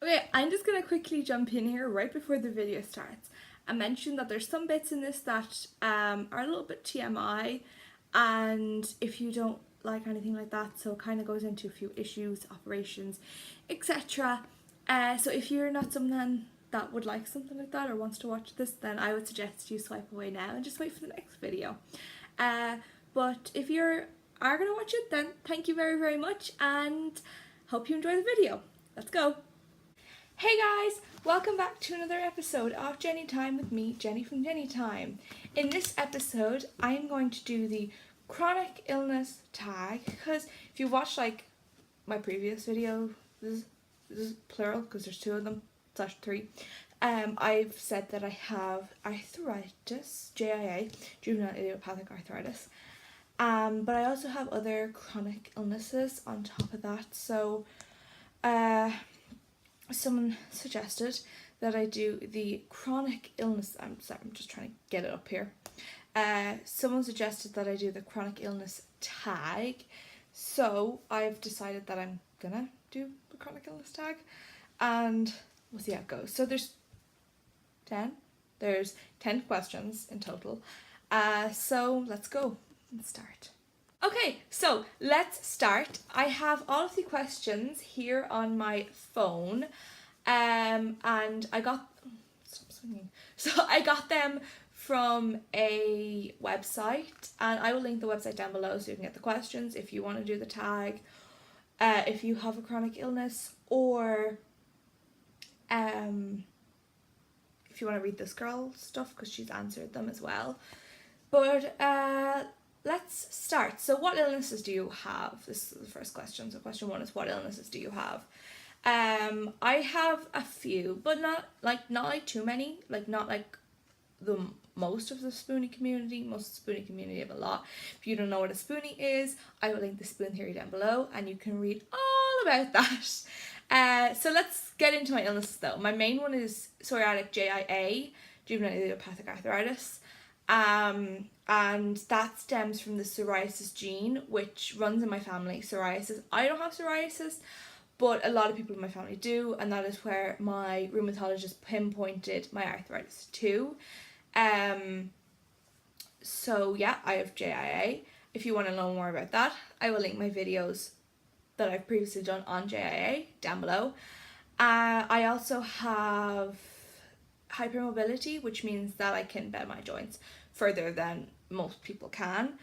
Okay, I'm just gonna quickly jump in here right before the video starts and mention that there's some bits in this that are a little bit TMI, and if you don't like anything like that, so it kind of goes into a few issues, operations, etc. So if you're not someone that would like something like that or wants to watch this, then I would suggest you swipe away now and just wait for the next video. Uh, but if you are gonna watch it, then thank you very, very much, and hope you enjoy the video. Let's go. Hey guys, welcome back to another episode of Jenny Time with me, Jenny from Jenny Time. In this episode, I am going to do the chronic illness tag, because if you watched like my previous video, this is plural because there's two of them, /3. I've said that I have arthritis, JIA, juvenile idiopathic arthritis. But I also have other chronic illnesses on top of that. So, someone suggested that I do the chronic illness. I'm sorry, I'm just trying to get it up here. Someone suggested that I do the chronic illness tag, so I've decided that I'm gonna do the chronic illness tag, and we'll see how it goes. So there's 10 questions in total. So let's go and start. Okay, so let's start. I have all of the questions here on my phone, and I got stop swinging. So I got them from a website, and I will link the website down below so you can get the questions if you want to do the tag, if you have a chronic illness, or if you want to read this girl stuff because she's answered them as well. But let's start. So what illnesses do you have? This is the first question. So question 1 is, what illnesses do you have? I have a few, but not like too many. Like not like the most of the Spoonie community. Most of the Spoonie community have a lot. If you don't know what a Spoonie is, I will link the Spoon Theory down below and you can read all about that. So let's get into my illnesses though. My main one is psoriatic JIA, juvenile idiopathic arthritis. And that stems from the psoriasis gene, which runs in my family. Psoriasis. I don't have psoriasis, but a lot of people in my family do, and that is where my rheumatologist pinpointed my arthritis to. So yeah, I have JIA. If you want to know more about that, I will link my videos that I've previously done on JIA down below. I also have hypermobility, which means that I can bend my joints further than most people can.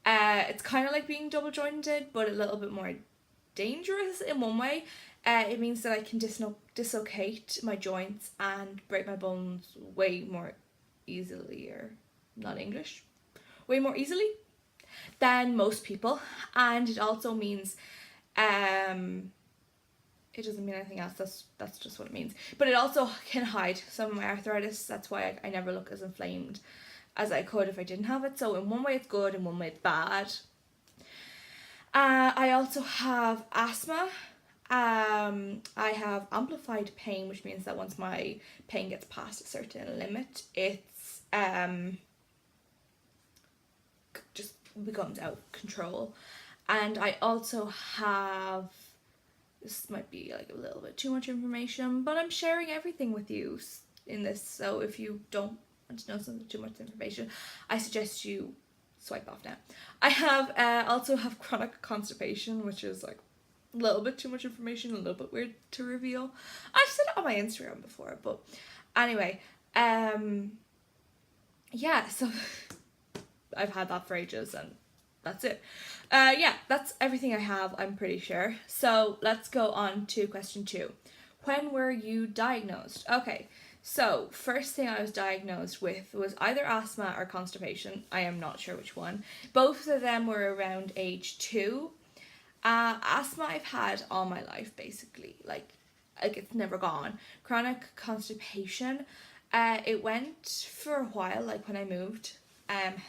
It's kind of like being double jointed, but a little bit more dangerous in one way. It means that I can dislocate my joints and break my bones way more easily, or not English, way more easily than most people. And it also means it doesn't mean anything else, that's just what it means. But it also can hide some of my arthritis. That's why I never look as inflamed as I could if I didn't have it. So in one way it's good, in one way it's bad. I also have asthma. I have amplified pain, which means that once my pain gets past a certain limit, it's just becomes out of control. And I also have, this might be like a little bit too much information, but I'm sharing everything with you in this, so if you don't want to know something too much information, I suggest you swipe off now. I have also have chronic constipation, which is like a little bit too much information, a little bit weird to reveal. I've said it on my Instagram before, but anyway, yeah, so I've had that for ages, and that's it. Yeah, that's everything I have, I'm pretty sure. So let's go on to question 2. When were you diagnosed? Okay, so first thing I was diagnosed with was either asthma or constipation. I am not sure which one. Both of them were around age 2. Asthma I've had all my life, basically. Like it's never gone. Chronic constipation, it went for a while, like when I moved house,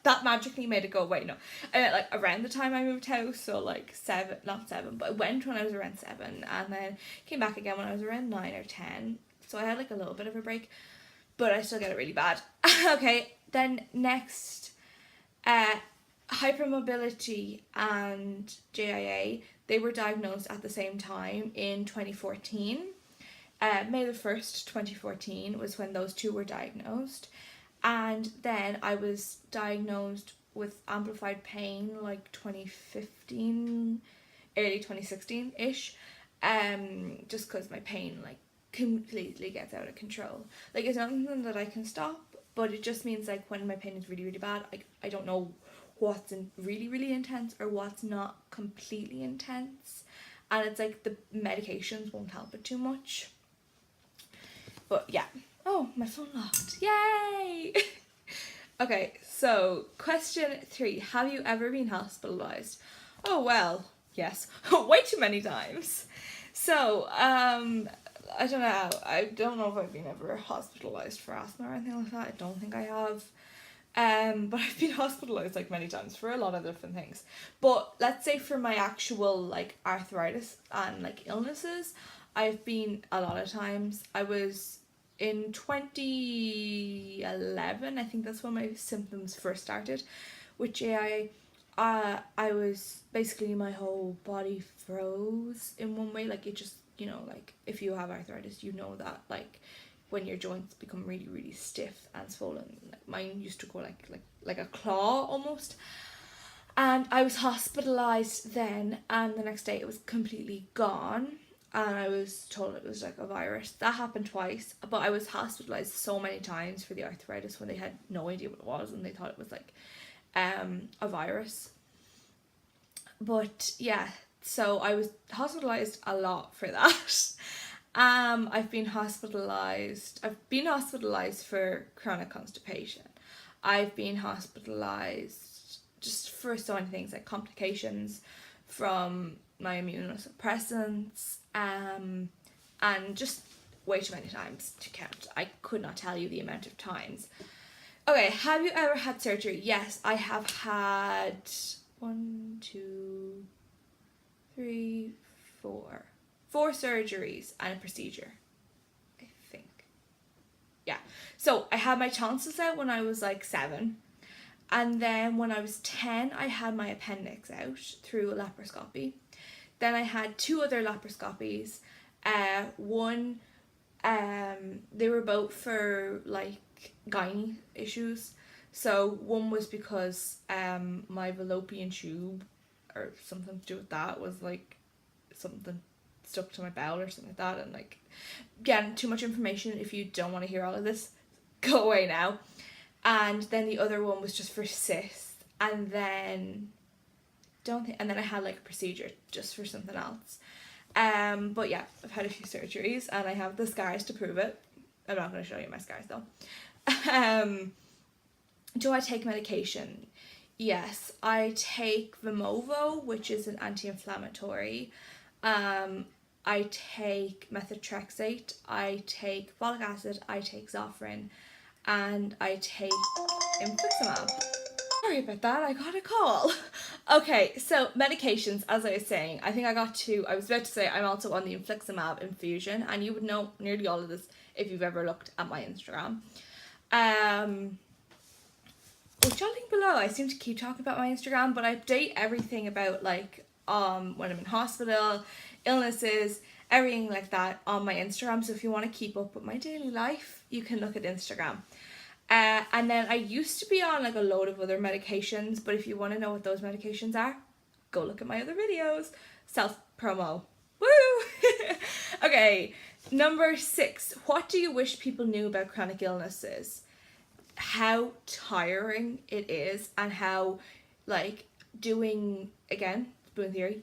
that magically made it go away. No, like around the time I moved house, so like 7, not 7, but it went when I was around 7, and then came back again when I was around 9 or 10. So I had like a little bit of a break, but I still get it really bad. Okay, then next, hypermobility and JIA, they were diagnosed at the same time in 2014. May the 1st, 2014 was when those two were diagnosed. And then I was diagnosed with amplified pain like 2015, early 2016-ish. Just because my pain like completely gets out of control. Like, it's not something that I can stop, but it just means like when my pain is really, really bad, I don't know what's really, really intense or what's not completely intense. And it's like the medications won't help it too much. But yeah. Oh, my phone locked. Yay! Okay, so question 3. Have you ever been hospitalised? Oh, well, yes. Way too many times. So, I don't know. I don't know if I've been ever hospitalised for asthma or anything like that. I don't think I have. But I've been hospitalised like many times for a lot of different things. But let's say for my actual like arthritis and like illnesses, I've been a lot of times. I was in 2011, I think that's when my symptoms first started, which I was basically, my whole body froze in one way. Like, it just, you know, like if you have arthritis, you know that like when your joints become really, really stiff and swollen, like mine used to go like a claw almost. And I was hospitalised then, and the next day it was completely gone. And I was told it was like a virus. That happened twice, but I was hospitalised so many times for the arthritis when they had no idea what it was and they thought it was like a virus. But yeah, so I was hospitalised a lot for that. I've been hospitalised for chronic constipation. I've been hospitalised just for so many things, like complications from my immunosuppressants, and just way too many times to count. I could not tell you the amount of times. Okay, have you ever had surgery? Yes, I have had 1, 2, 3, 4 surgeries and a procedure, I think. Yeah, so I had my tonsils out when I was like 7. And then when I was 10, I had my appendix out through a laparoscopy. Then I had 2 other laparoscopies. One, they were both for like gynae issues. So one was because my fallopian tube or something to do with that was like something stuck to my bowel or something like that. And like, again, too much information. If you don't want to hear all of this, go away now. And then the other one was just for cysts, and then and then I had like a procedure just for something else. But yeah, I've had a few surgeries and I have the scars to prove it. I'm not going to show you my scars though. Do I take medication? Yes, I take Vimovo, which is an anti-inflammatory. I take methotrexate, I take folic acid, I take Zofran, and I take infliximab. Sorry about that, I got a call. Okay, so medications, as I was saying, I think I was about to say I'm also on the infliximab infusion, and you would know nearly all of this if you've ever looked at my Instagram. Which I'll link below. I seem to keep talking about my Instagram, but I update everything about like when I'm in hospital, illnesses, everything like that on my Instagram. So if you want to keep up with my daily life, you can look at Instagram. And then I used to be on like a load of other medications, but if you want to know what those medications are, go look at my other videos. Self promo. Woo! Okay, number 6. What do you wish people knew about chronic illnesses? How tiring it is, and how like doing, again, spoon theory,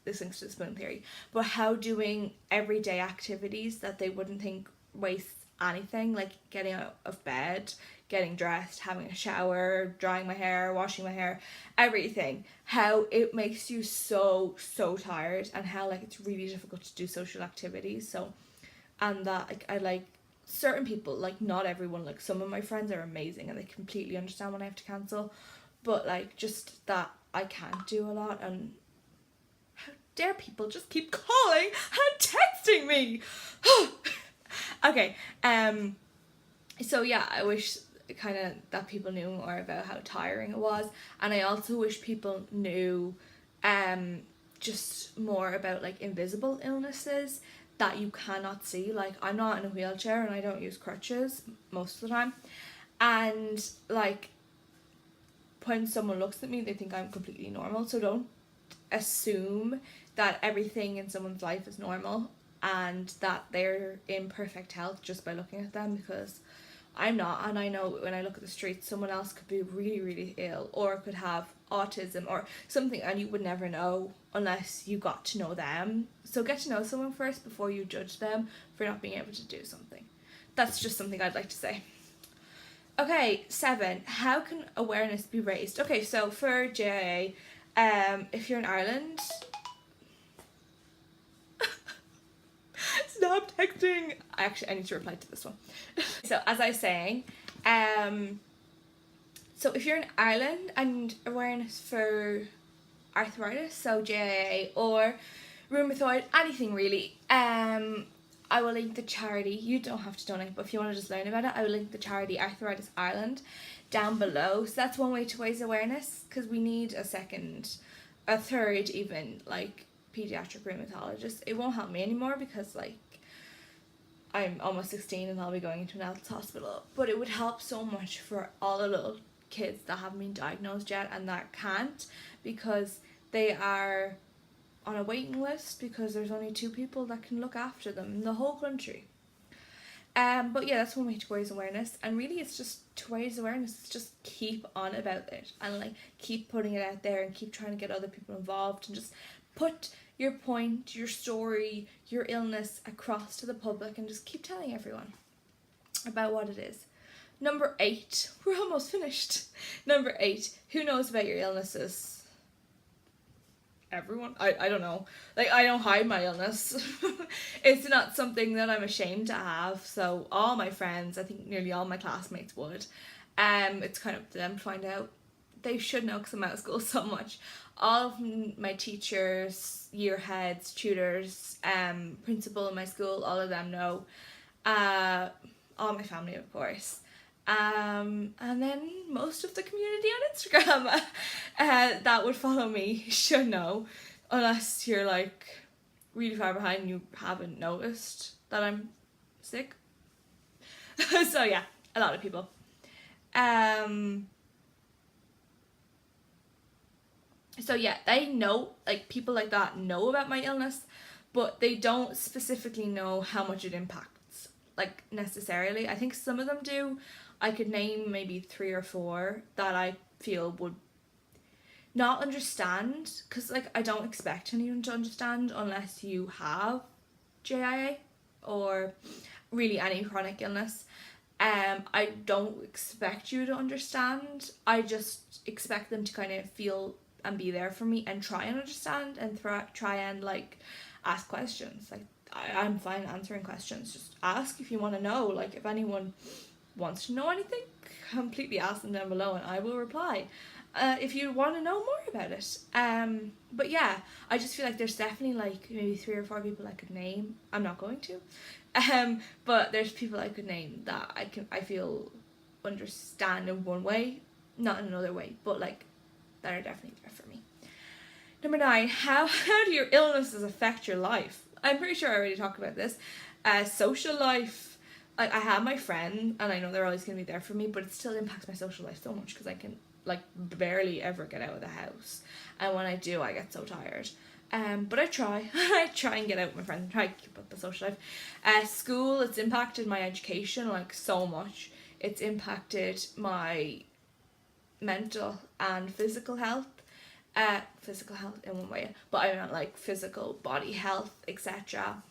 this links to the spoon theory, but how doing everyday activities that they wouldn't think waste anything, like getting out of bed, getting dressed, having a shower, drying my hair, washing my hair, everything, how it makes you so tired, and how like it's really difficult to do social activities. So, and that like I like certain people, like not everyone, like some of my friends are amazing and they completely understand when I have to cancel, but like just that I can't do a lot. And how dare people just keep calling and texting me. Okay, so yeah, I wish kind of that people knew more about how tiring it was, and I also wish people knew just more about like invisible illnesses that you cannot see. Like, I'm not in a wheelchair and I don't use crutches most of the time, and like when someone looks at me they think I'm completely normal, so don't assume that everything in someone's life is normal and that they're in perfect health just by looking at them, because I'm not. And I know when I look at the streets, someone else could be really, really ill or could have autism or something, and you would never know unless you got to know them. So get to know someone first before you judge them for not being able to do something. That's just something I'd like to say. Okay, 7. How can awareness be raised? Okay, so for JIA, if you're in Ireland, stop texting. I need to reply to this one. So as I was saying, so if you're in Ireland and awareness for arthritis, so JIA or rheumatoid, anything really, I will link the charity. You don't have to donate, but if you want to just learn about it, I will link the charity Arthritis Ireland down below. So that's one way to raise awareness, because we need a third even, like pediatric rheumatologist. It won't help me anymore because like I'm almost 16 and I'll be going into an adult hospital, but it would help so much for all the little kids that haven't been diagnosed yet and that can't, because they are on a waiting list because there's only 2 people that can look after them in the whole country. But yeah, that's one way to raise awareness, and really it's just to raise awareness, it's just keep on about it and like keep putting it out there and keep trying to get other people involved and just put your point, your story, your illness across to the public and just keep telling everyone about what it is. Number 8, we're almost finished. Number 8, who knows about your illnesses? Everyone. I don't know. Like, I don't hide my illness. It's not something that I'm ashamed to have. So all my friends, I think nearly all my classmates would. It's kind of up to them to find out. They should know because I'm out of school so much. All of my teachers, year heads, tutors, principal in my school, all of them know. All my family, of course. And then most of the community on Instagram that would follow me should know, unless you're like really far behind and you haven't noticed that I'm sick. So yeah, a lot of people. So yeah, they know, like people like that know about my illness, but they don't specifically know how much it impacts, like necessarily. I think some of them do. I could name maybe 3 or 4 that I feel would not understand, because like I don't expect anyone to understand unless you have JIA or really any chronic illness. I don't expect you to understand. I just expect them to kind of feel and be there for me and try and understand and try and like ask questions. Like I'm fine answering questions. Just ask if you want to know. Like if anyone wants to know anything, completely ask them down below and I will reply if you want to know more about it. But yeah, I just feel like there's definitely like maybe 3 or 4 people I could name. I'm not going to, but there's people I could name that I feel understand in one way, not in another way, but like that are definitely there for me. Number 9, how do your illnesses affect your life? I'm pretty sure I already talked about this. Social life. I have my friend and I know they're always going to be there for me, but it still impacts my social life so much because I can like barely ever get out of the house, and when I do I get so tired. But I try and get out with my friends and try to keep up the social life. School, it's impacted my education like so much. It's impacted my mental and physical health. Physical health in one way, but I meant like physical body health, etc.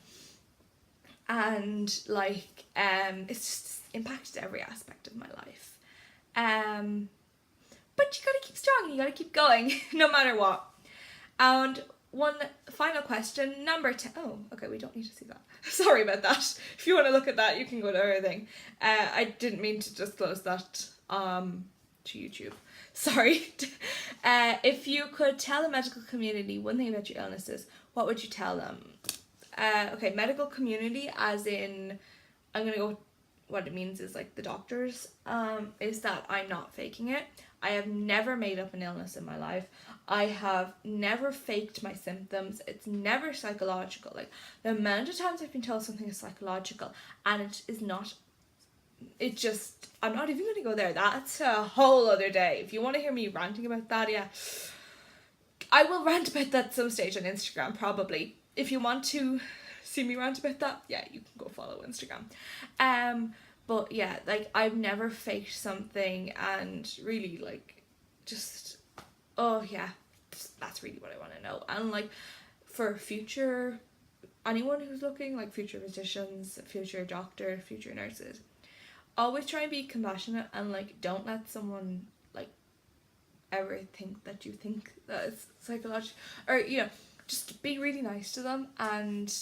And like it's just impacted every aspect of my life. But you gotta keep strong, you gotta keep going no matter what. And one final question, number 10. Oh, okay, we don't need to see that. Sorry about that. If you want to look at that, you can go to everything. I didn't mean to disclose that to YouTube. Sorry. If you could tell the medical community one thing about your illnesses, what would you tell them? Okay, medical community as in, I'm gonna go, what it means is like the doctors, is that I'm not faking it. I have never made up an illness in my life. I have never faked my symptoms. It's never psychological. Like, the amount of times I've been told something is psychological and it is not. It just, I'm not even going to go there. That's a whole other day. If you want to hear me ranting about that, yeah, I will rant about that some stage on Instagram, probably. If you want to see me rant about that, yeah, you can go follow Instagram. But yeah, like, I've never faked something and really, like, just, oh yeah, that's really what I want to know. And like, for future, anyone who's looking, like future physicians, future doctor, future nurses, always try and be compassionate and like, don't let someone like ever think that you think that it's psychological, or you know, just be really nice to them and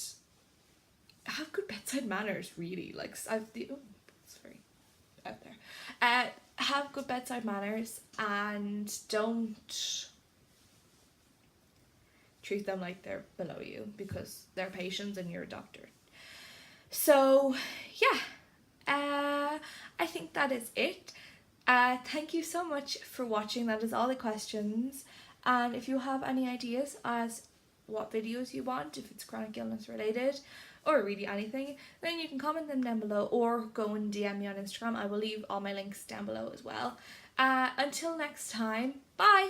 have good bedside manners, really. Like, it's very out there. Have good bedside manners and don't treat them like they're below you, because they're patients and you're a doctor. So yeah, I think that is it. Thank you so much for watching. That is all the questions. And if you have any ideas as what videos you want, if it's chronic illness related or really anything, then you can comment them down below or go and DM me on Instagram. I will leave all my links down below as well. Until next time, bye!